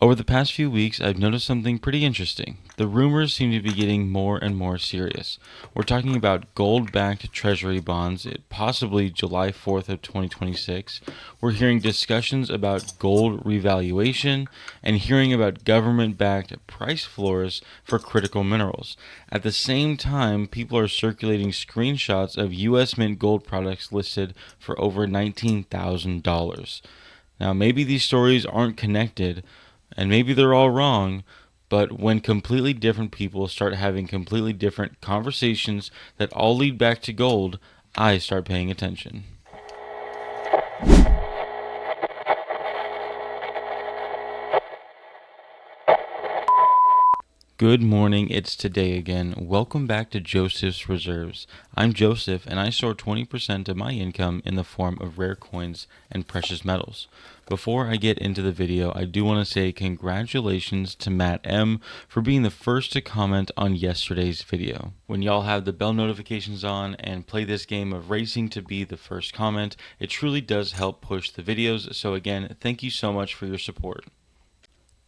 Over the past few weeks, I've noticed something pretty interesting. The rumors seem to be getting more and more serious. We're talking about gold-backed Treasury bonds, possibly July 4th of 2026. We're hearing discussions about gold revaluation and hearing about government-backed price floors for critical minerals. At the same time, people are circulating screenshots of US Mint gold products listed for over $19,000. Now, maybe these stories aren't connected, and maybe they're all wrong, but when completely different people start having completely different conversations that all lead back to gold, I start paying attention. Good morning, it's today again. Welcome back to Joseph's Reserves. I'm Joseph, and I store 20% of my income in the form of rare coins and precious metals. Before I get into the video, I do want to say congratulations to Matt M for being the first to comment on yesterday's video. When y'all have the bell notifications on and play this game of racing to be the first comment, it truly does help push the videos, so again, thank you so much for your support.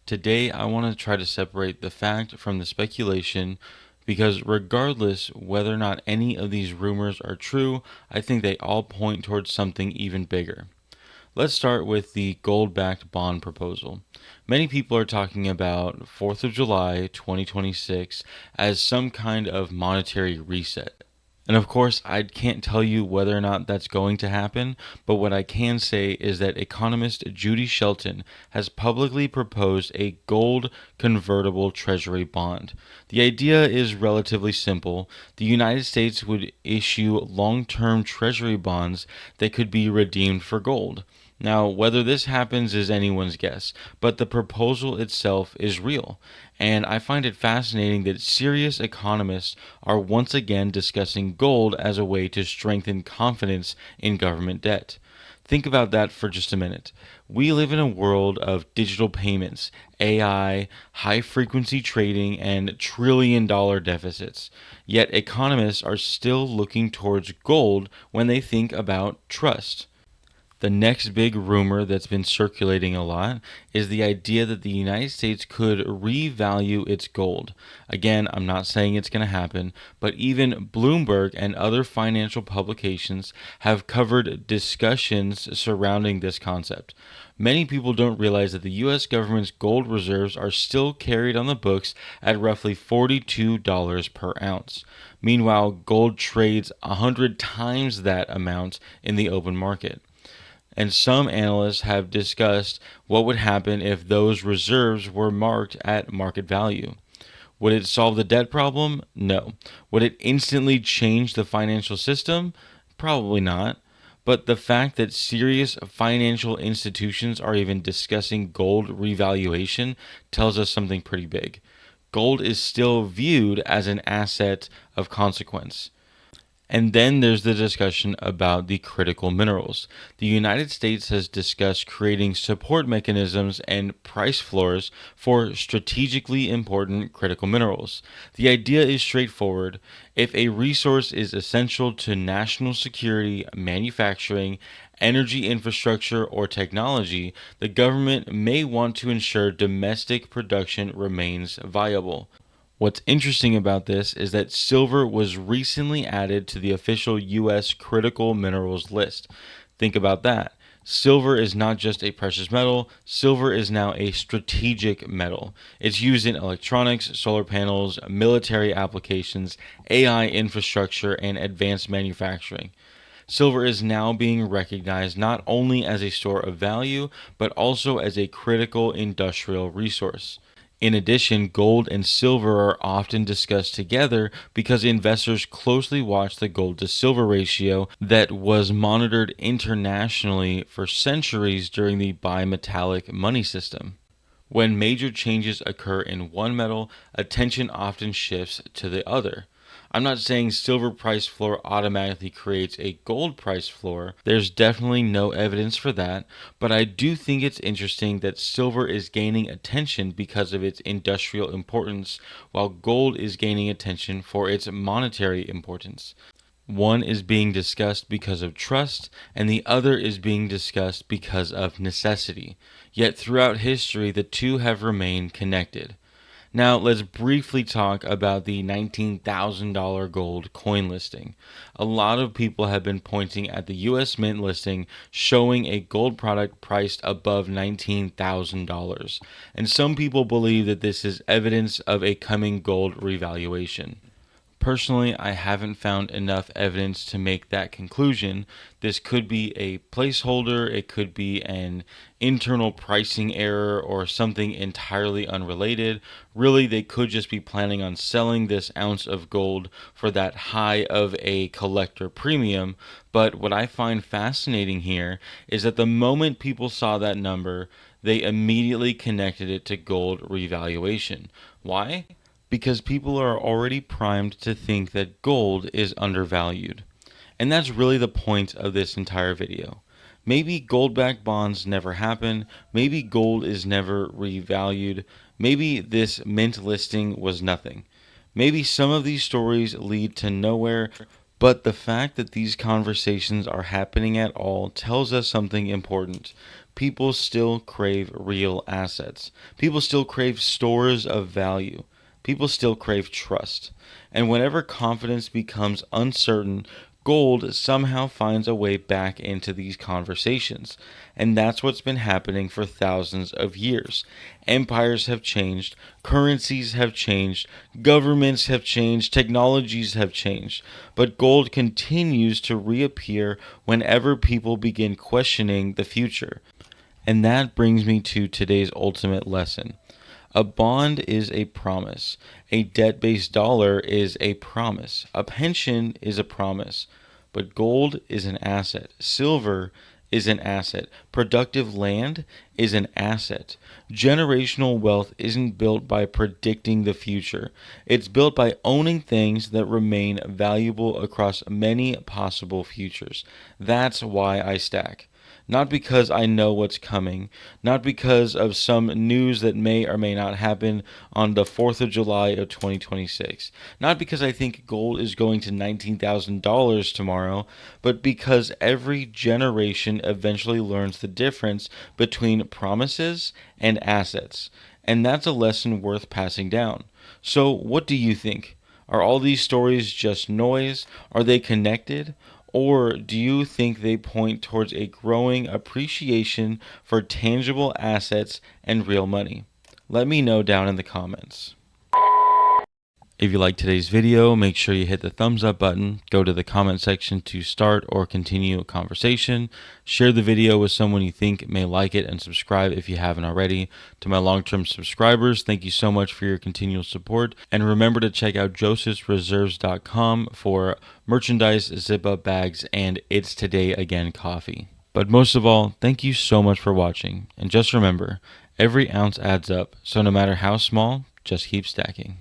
Today, I want to try to separate the fact from the speculation because, regardless whether or not any of these rumors are true, I think they all point towards something even bigger. Let's start with the gold-backed bond proposal. Many people are talking about 4th of July 2026 as some kind of monetary reset. And of course, I can't tell you whether or not that's going to happen, but what I can say is that economist Judy Shelton has publicly proposed a gold convertible treasury bond. The idea is relatively simple. The United States would issue long-term treasury bonds that could be redeemed for gold. Now, whether this happens is anyone's guess, but the proposal itself is real. And I find it fascinating that serious economists are once again discussing gold as a way to strengthen confidence in government debt. Think about that for just a minute. We live in a world of digital payments, AI, high frequency trading, and trillion-dollar deficits. Yet economists are still looking towards gold when they think about trust. The next big rumor that's been circulating a lot is the idea that the United States could revalue its gold. Again, I'm not saying it's going to happen, but even Bloomberg and other financial publications have covered discussions surrounding this concept. Many people don't realize that the U.S. government's gold reserves are still carried on the books at roughly $42 per ounce. Meanwhile, gold trades 100 times that amount in the open market. And some analysts have discussed what would happen if those reserves were marked at market value. Would it solve the debt problem? No. Would it instantly change the financial system? Probably not. But the fact that serious financial institutions are even discussing gold revaluation tells us something pretty big. Gold is still viewed as an asset of consequence. And then there's the discussion about the critical minerals. The United States has discussed creating support mechanisms and price floors for strategically important critical minerals. The idea is straightforward. If a resource is essential to national security, manufacturing, energy infrastructure, or technology, the government may want to ensure domestic production remains viable. What's interesting about this is that silver was recently added to the official U.S. critical minerals list. Think about that. Silver is not just a precious metal, silver is now a strategic metal. It's used in electronics, solar panels, military applications, AI infrastructure, and advanced manufacturing. Silver is now being recognized not only as a store of value, but also as a critical industrial resource. In addition, gold and silver are often discussed together because investors closely watch the gold to silver ratio that was monitored internationally for centuries during the bimetallic money system. When major changes occur in one metal, attention often shifts to the other. I'm not saying silver price floor automatically creates a gold price floor. There's definitely no evidence for that, but I do think it's interesting that silver is gaining attention because of its industrial importance, while gold is gaining attention for its monetary importance. One is being discussed because of trust, and the other is being discussed because of necessity. Yet throughout history, the two have remained connected. Now, let's briefly talk about the $19,000 gold coin listing. A lot of people have been pointing at the US Mint listing showing a gold product priced above $19,000. And some people believe that this is evidence of a coming gold revaluation. Personally, I haven't found enough evidence to make that conclusion. This could be a placeholder, it could be an internal pricing error, or something entirely unrelated. Really, they could just be planning on selling this ounce of gold for that high of a collector premium. But what I find fascinating here is that the moment people saw that number, they immediately connected it to gold revaluation. Why? Because people are already primed to think that gold is undervalued. And that's really the point of this entire video. Maybe gold-backed bonds never happen, maybe gold is never revalued, maybe this mint listing was nothing. Maybe some of these stories lead to nowhere, but the fact that these conversations are happening at all tells us something important. People still crave real assets. People still crave stores of value. People still crave trust. And whenever confidence becomes uncertain, gold somehow finds a way back into these conversations. And that's what's been happening for thousands of years. Empires have changed, currencies have changed, governments have changed, technologies have changed. But gold continues to reappear whenever people begin questioning the future. And that brings me to today's ultimate lesson. A bond is a promise. A debt-based dollar is a promise. A pension is a promise. But gold is an asset. Silver is an asset. Productive land is an asset. Generational wealth isn't built by predicting the future. It's built by owning things that remain valuable across many possible futures. That's why I stack. Not because I know what's coming, not because of some news that may or may not happen on the 4th of July of 2026, not because I think gold is going to $19,000 tomorrow, but because every generation eventually learns the difference between promises and assets. And that's a lesson worth passing down. So, what do you think? Are all these stories just noise? Are they connected? Or do you think they point towards a growing appreciation for tangible assets and real money? Let me know down in the comments. If you liked today's video, make sure you hit the thumbs up button, go to the comment section to start or continue a conversation, share the video with someone you think may like it, and subscribe if you haven't already. To my long-term subscribers, thank you so much for your continual support, and remember to check out josephsreserves.com for merchandise, zip-up bags, and It's Today Again coffee. But most of all, thank you so much for watching, and just remember, every ounce adds up, so no matter how small, just keep stacking.